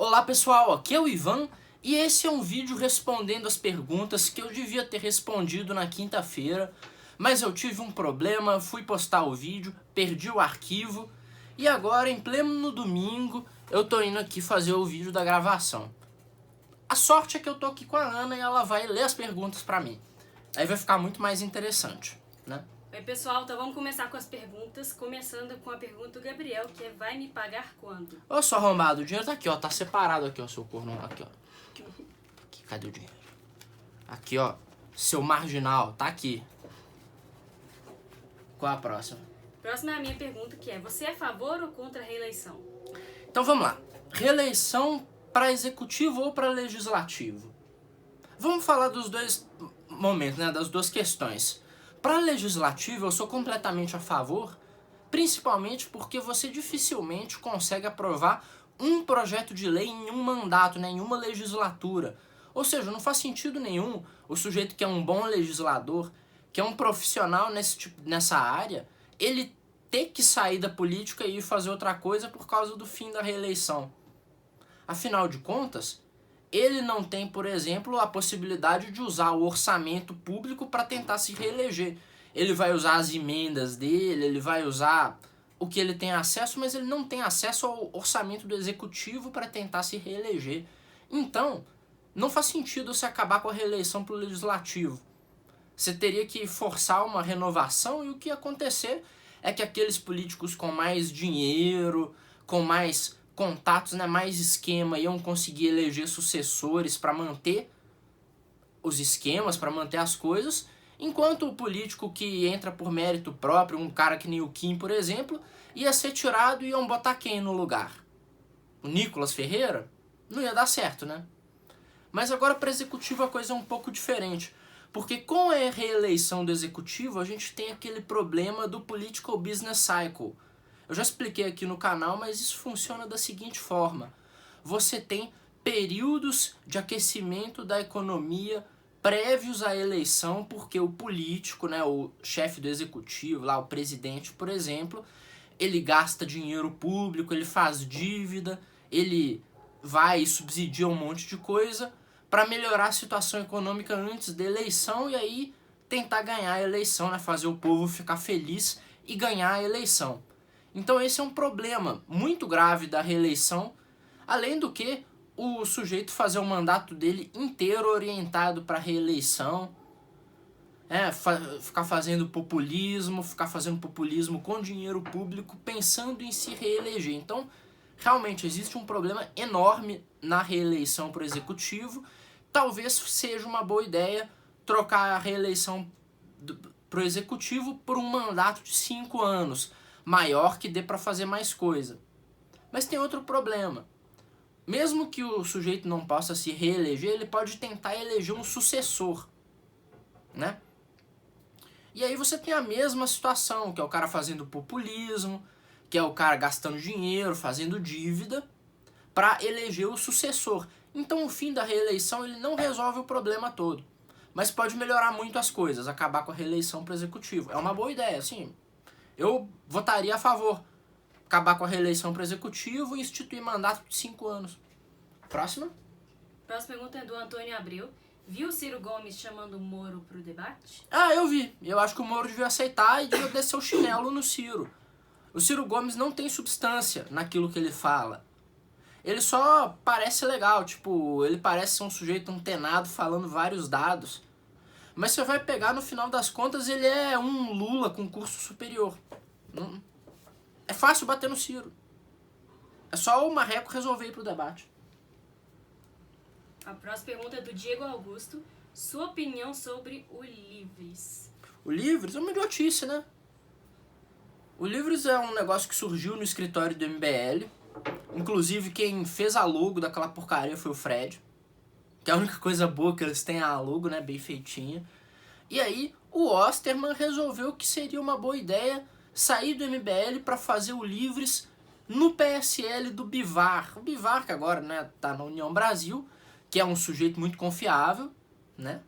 Olá pessoal, aqui é o Ivan e esse é um vídeo respondendo as perguntas que eu devia ter respondido na quinta-feira, mas eu tive um problema, fui postar o vídeo, perdi o arquivo e agora em pleno domingo eu tô indo aqui fazer o vídeo da gravação. A sorte é que eu tô aqui com a Ana e ela vai ler as perguntas pra mim, aí vai ficar muito mais interessante, né? Oi pessoal, então vamos começar com as perguntas, começando com a pergunta do Gabriel, que é: vai me pagar quando? Ô, seu arrombado, o dinheiro tá aqui, ó, tá separado aqui, ó, seu corno, aqui, ó. Aqui, cadê o dinheiro? Aqui, ó, seu marginal, tá aqui. Qual é a próxima? Próxima é a minha pergunta, que é: você é a favor ou contra a reeleição? Então vamos lá. Reeleição para executivo ou para legislativo? Vamos falar dos dois momentos, né, das duas questões. Para legislativo eu sou completamente a favor, principalmente porque você dificilmente consegue aprovar um projeto de lei em um mandato, né, em uma legislatura. Ou seja, não faz sentido nenhum o sujeito que é um bom legislador, que é um profissional nessa área, ele ter que sair da política e ir fazer outra coisa por causa do fim da reeleição. Afinal de contas, ele não tem, por exemplo, a possibilidade de usar o orçamento público para tentar se reeleger. Ele vai usar as emendas dele, ele vai usar o que ele tem acesso, mas ele não tem acesso ao orçamento do executivo para tentar se reeleger. Então, não faz sentido você acabar com a reeleição para o legislativo. Você teria que forçar uma renovação e o que ia acontecer é que aqueles políticos com mais dinheiro, com mais contatos, né, mais esquema, iam conseguir eleger sucessores para manter os esquemas, para manter as coisas, enquanto o político que entra por mérito próprio, um cara que nem o Kim, por exemplo, ia ser tirado e iam botar quem no lugar? O Nicolas Ferreira? Não ia dar certo, né? Mas agora para executivo a coisa é um pouco diferente, porque com a reeleição do executivo a gente tem aquele problema do political business cycle. Eu já expliquei aqui no canal, mas isso funciona da seguinte forma: você tem períodos de aquecimento da economia prévios à eleição, porque o político, né, o chefe do executivo, lá, o presidente, por exemplo, ele gasta dinheiro público, ele faz dívida, ele vai e subsidia um monte de coisa para melhorar a situação econômica antes da eleição e aí tentar ganhar a eleição, né, fazer o povo ficar feliz e ganhar a eleição. Então esse é um problema muito grave da reeleição, além do que o sujeito fazer o mandato dele inteiro orientado para a reeleição, ficar fazendo populismo com dinheiro público pensando em se reeleger. Então realmente existe um problema enorme na reeleição para o executivo. Talvez seja uma boa ideia trocar a reeleição para o executivo por um mandato de 5 anos, maior, que dê para fazer mais coisa. Mas tem outro problema. Mesmo que o sujeito não possa se reeleger, ele pode tentar eleger um sucessor, né? E aí você tem a mesma situação, que é o cara fazendo populismo, que é o cara gastando dinheiro, fazendo dívida, para eleger o sucessor. Então o fim da reeleição ele não resolve o problema todo, mas pode melhorar muito as coisas, acabar com a reeleição para o executivo. É uma boa ideia, sim. Eu votaria a favor. Acabar com a reeleição para o executivo e instituir mandato de 5 anos. Próxima? Próxima pergunta é do Antônio Abreu. Viu o Ciro Gomes chamando o Moro pro debate? Ah, eu vi. Eu acho que o Moro devia aceitar e devia descer o chinelo no Ciro. O Ciro Gomes não tem substância naquilo que ele fala. Ele só parece legal, tipo, ele parece ser um sujeito antenado falando vários dados. Mas você vai pegar, no final das contas, ele é um Lula com curso superior. É fácil bater no Ciro. É só o Marreco resolver ir pro debate. A próxima pergunta é do Diego Augusto. Sua opinião sobre o Livres? O Livres é uma idiotice, né? O Livres é um negócio que surgiu no escritório do MBL. Inclusive, quem fez a logo daquela porcaria foi o Fred. Que é a única coisa boa que eles têm é a logo, né? Bem feitinha. E aí, o Osterman resolveu que seria uma boa ideia sair do MBL para fazer o Livres no PSL do Bivar. O Bivar, que agora, né, tá na União Brasil, que é um sujeito muito confiável, né?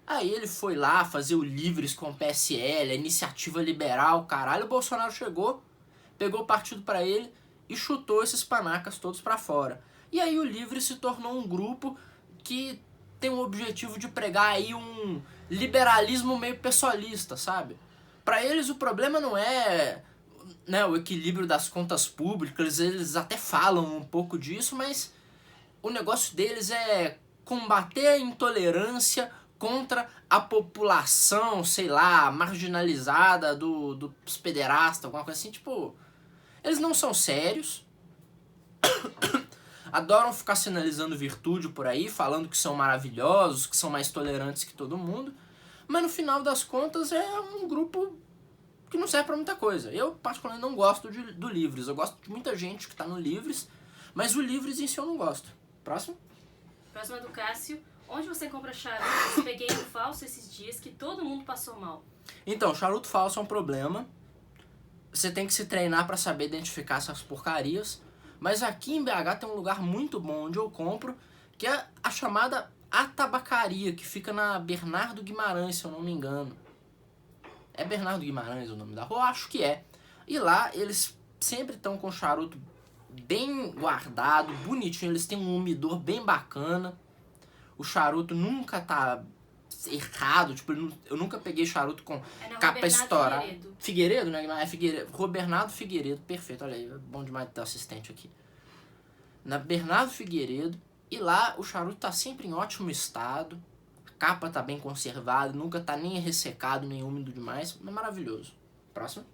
Aí ele foi lá fazer o Livres com o PSL, a Iniciativa Liberal, caralho. O Bolsonaro chegou, pegou o partido para ele e chutou esses panacas todos para fora. E aí o Livre se tornou um grupo que tem o objetivo de pregar aí um liberalismo meio pessoalista, sabe? Para eles o problema não é, né, o equilíbrio das contas públicas, eles até falam um pouco disso, mas o negócio deles é combater a intolerância contra a população, sei lá, marginalizada dos pederastas, alguma coisa assim, tipo... Eles não são sérios, adoram ficar sinalizando virtude por aí, falando que são maravilhosos, que são mais tolerantes que todo mundo, mas no final das contas é um grupo que não serve pra muita coisa. Eu, particularmente, não gosto do Livres. Eu gosto de muita gente que tá no Livres, mas o Livres em si eu não gosto. Próximo? Próximo é do Cássio. Onde você compra charutos? Peguei um falso esses dias que todo mundo passou mal. Então, charuto falso é um problema. Você tem que se treinar pra saber identificar essas porcarias. Mas aqui em BH tem um lugar muito bom onde eu compro, que é a chamada Atabacaria, que fica na Bernardo Guimarães, se eu não me engano. É Bernardo Guimarães o nome da rua? Eu acho que é. E lá eles sempre estão com charuto bem guardado, bonitinho. Eles têm um umidor bem bacana. O charuto nunca tá errado. Tipo, eu nunca peguei charuto com capa estourada. Figueiredo, né? É Figueiredo. Rua Bernardo Figueiredo. Perfeito, olha aí. É bom demais ter assistente aqui. Na Bernardo Figueiredo. E lá o charuto tá sempre em ótimo estado. A capa tá bem conservada. Nunca tá nem ressecado, nem úmido demais. É maravilhoso. Próximo.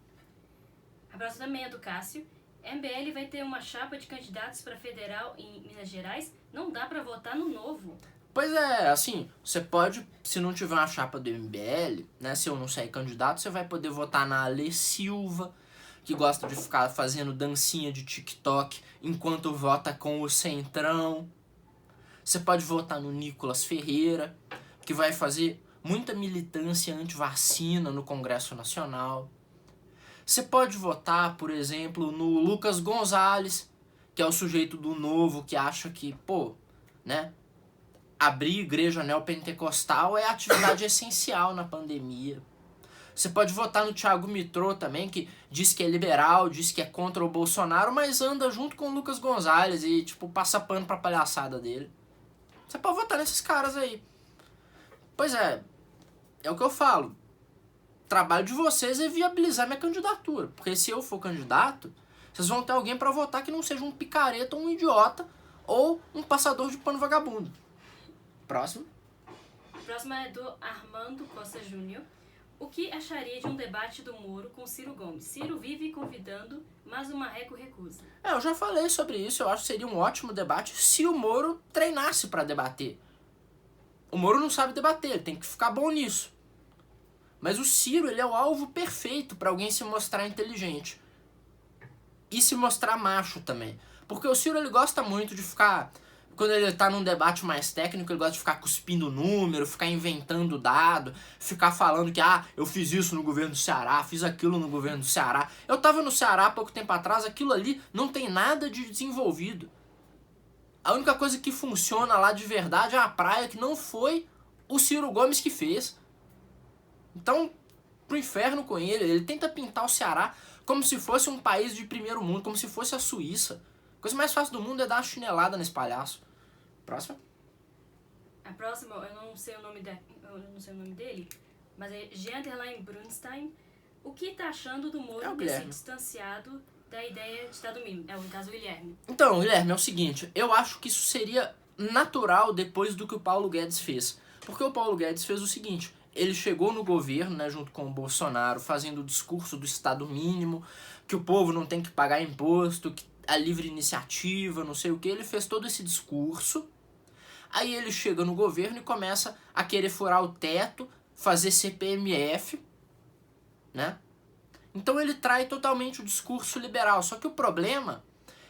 A próxima também é do Cássio. MBL vai ter uma chapa de candidatos para federal em Minas Gerais? Não dá para votar no Novo. Pois é, assim, você pode, se não tiver uma chapa do MBL, né, se eu não sair candidato, você vai poder votar na Ale Silva, que gosta de ficar fazendo dancinha de TikTok enquanto vota com o Centrão. Você pode votar no Nicolas Ferreira, que vai fazer muita militância anti-vacina no Congresso Nacional. Você pode votar, por exemplo, no Lucas Gonzalez, que é o sujeito do Novo que acha que, pô, né, abrir igreja neopentecostal é atividade essencial na pandemia. Você pode votar no Thiago Mitrô também, que diz que é liberal, diz que é contra o Bolsonaro, mas anda junto com o Lucas Gonzalez e, tipo, passa pano pra palhaçada dele. Você pode votar nesses caras aí. Pois é o que eu falo. O trabalho de vocês é viabilizar minha candidatura. Porque se eu for candidato, vocês vão ter alguém pra votar que não seja um picareta ou um idiota ou um passador de pano vagabundo. Próximo. A próxima é do Armando Costa Júnior. O que acharia de um debate do Moro com Ciro Gomes? Ciro vive convidando, mas o Marreco recusa. Eu já falei sobre isso. Eu acho que seria um ótimo debate se o Moro treinasse pra debater. O Moro não sabe debater, ele tem que ficar bom nisso. Mas o Ciro, ele é o alvo perfeito pra alguém se mostrar inteligente. E se mostrar macho também. Porque o Ciro, ele gosta muito de ficar... Quando ele tá num debate mais técnico, ele gosta de ficar cuspindo número, ficar inventando dado, ficar falando que, eu fiz isso no governo do Ceará, fiz aquilo no governo do Ceará. Eu tava no Ceará há pouco tempo atrás, aquilo ali não tem nada de desenvolvido. A única coisa que funciona lá de verdade é a praia, que não foi o Ciro Gomes que fez. Então, pro inferno com ele. Ele tenta pintar o Ceará como se fosse um país de primeiro mundo, como se fosse a Suíça. A coisa mais fácil do mundo é dar uma chinelada nesse palhaço. Próxima. A próxima, eu não sei o nome dele, mas é G. Brunstein. O que tá achando do Moro ter se distanciado da ideia de Estado mínimo? É o caso Guilherme. Então, Guilherme, é o seguinte, eu acho que isso seria natural depois do que o Paulo Guedes fez. Porque o Paulo Guedes fez o seguinte, ele chegou no governo, né, junto com o Bolsonaro, fazendo o discurso do Estado mínimo, que o povo não tem que pagar imposto, que a livre iniciativa, não sei o que, ele fez todo esse discurso. Aí ele chega no governo e começa a querer furar o teto, fazer CPMF, né? Então ele trai totalmente o discurso liberal. Só que o problema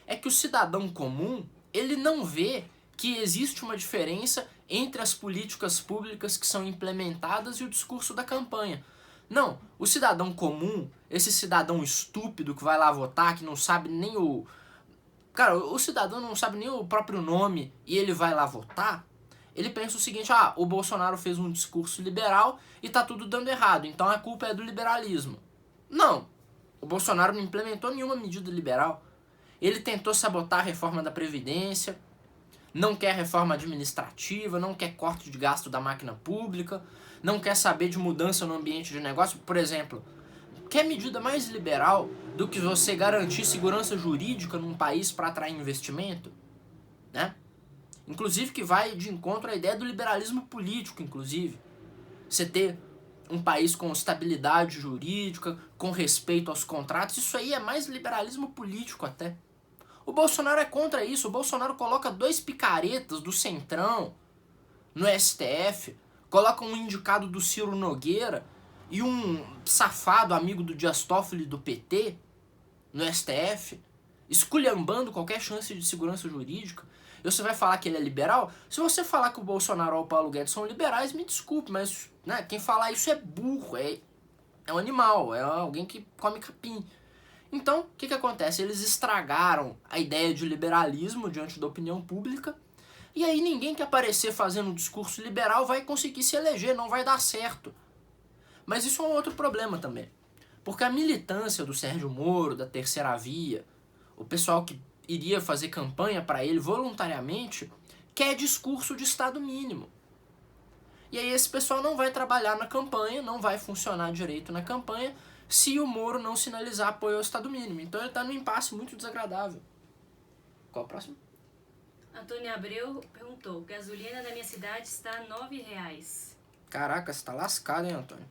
é que o cidadão comum, ele não vê que existe uma diferença entre as políticas públicas que são implementadas e o discurso da campanha. Não, o cidadão comum, esse cidadão estúpido que vai lá votar, que não sabe nem o... Cara, o cidadão não sabe nem o próprio nome e ele vai lá votar, ele pensa o seguinte, o Bolsonaro fez um discurso liberal e tá tudo dando errado, então a culpa é do liberalismo. Não, o Bolsonaro não implementou nenhuma medida liberal. Ele tentou sabotar a reforma da Previdência, não quer reforma administrativa, não quer corte de gasto da máquina pública, não quer saber de mudança no ambiente de negócio. Por exemplo, quer medida mais liberal do que você garantir segurança jurídica num país para atrair investimento? Né? Inclusive que vai de encontro à ideia do liberalismo político, inclusive. Você ter um país com estabilidade jurídica, com respeito aos contratos, isso aí é mais liberalismo político até. O Bolsonaro é contra isso. O Bolsonaro coloca 2 picaretas do Centrão no STF, coloca um indicado do Ciro Nogueira e um safado amigo do Dias Toffoli do PT no STF, esculhambando qualquer chance de segurança jurídica. E você vai falar que ele é liberal? Se você falar que o Bolsonaro ou o Paulo Guedes são liberais, me desculpe, mas né, quem falar isso é burro, é um animal, é alguém que come capim. Então, o que acontece? Eles estragaram a ideia de liberalismo diante da opinião pública, e aí ninguém que aparecer fazendo um discurso liberal vai conseguir se eleger, não vai dar certo. Mas isso é um outro problema também. Porque a militância do Sérgio Moro, da Terceira Via, o pessoal que iria fazer campanha para ele voluntariamente, quer discurso de Estado mínimo. E aí esse pessoal não vai trabalhar na campanha, não vai funcionar direito na campanha, se o Moro não sinalizar apoio ao Estado mínimo. Então ele está num impasse muito desagradável. Qual o próximo? Antônio Abreu perguntou: gasolina na minha cidade está a R$9. Caraca, você tá lascado, hein, Antônio?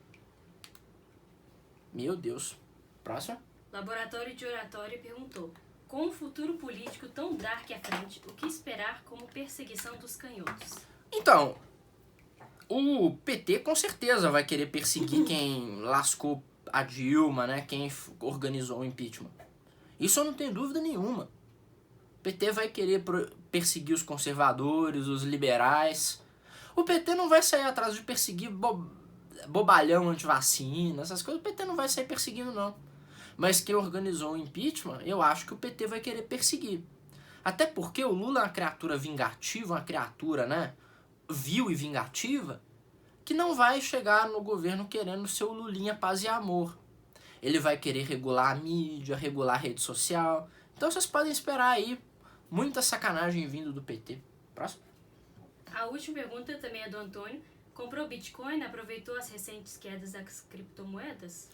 Meu Deus. Próximo? Laboratório de Oratório perguntou: com um futuro político tão dark à frente, o que esperar como perseguição dos canhotos? Então, o PT com certeza vai querer perseguir quem lascou a Dilma, né? Quem organizou o impeachment. Isso eu não tenho dúvida nenhuma. O PT vai querer perseguir os conservadores, os liberais. O PT não vai sair atrás de perseguir bobalhão antivacina, essas coisas. O PT não vai sair perseguindo, não. Mas quem organizou o impeachment, eu acho que o PT vai querer perseguir. Até porque o Lula é uma criatura vingativa, uma criatura, né, vil e vingativa, que não vai chegar no governo querendo ser o Lulinha paz e amor. Ele vai querer regular a mídia, regular a rede social. Então vocês podem esperar aí muita sacanagem vindo do PT. Próximo. A última pergunta também é do Antônio. Comprou Bitcoin, aproveitou as recentes quedas das criptomoedas?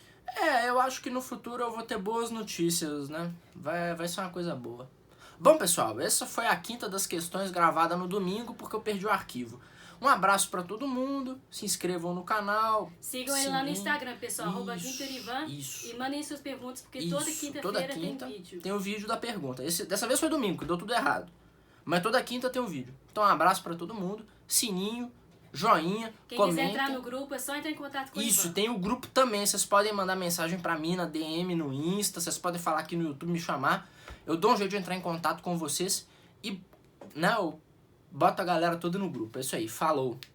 Eu acho que no futuro eu vou ter boas notícias, né? Vai ser uma coisa boa. Bom, pessoal, essa foi a quinta das questões gravada no domingo porque eu perdi o arquivo. Um abraço pra todo mundo, se inscrevam no canal. Sigam ele lá no Instagram, pessoal, @GuinterIvan, e mandem suas perguntas, porque toda quinta-feira tem vídeo. Tem o vídeo da pergunta. Dessa vez foi domingo, que deu tudo errado. Mas toda quinta tem um vídeo. Então um abraço pra todo mundo, sininho, joinha, quem comenta. quiser entrar no grupo é só entrar em contato com o Isso, Ivan. tem o grupo também, vocês podem mandar mensagem pra mim na DM, no Insta, vocês podem falar aqui no YouTube, me chamar. Eu dou um jeito de entrar em contato com vocês e, né, eu boto a galera toda no grupo. É isso aí, falou!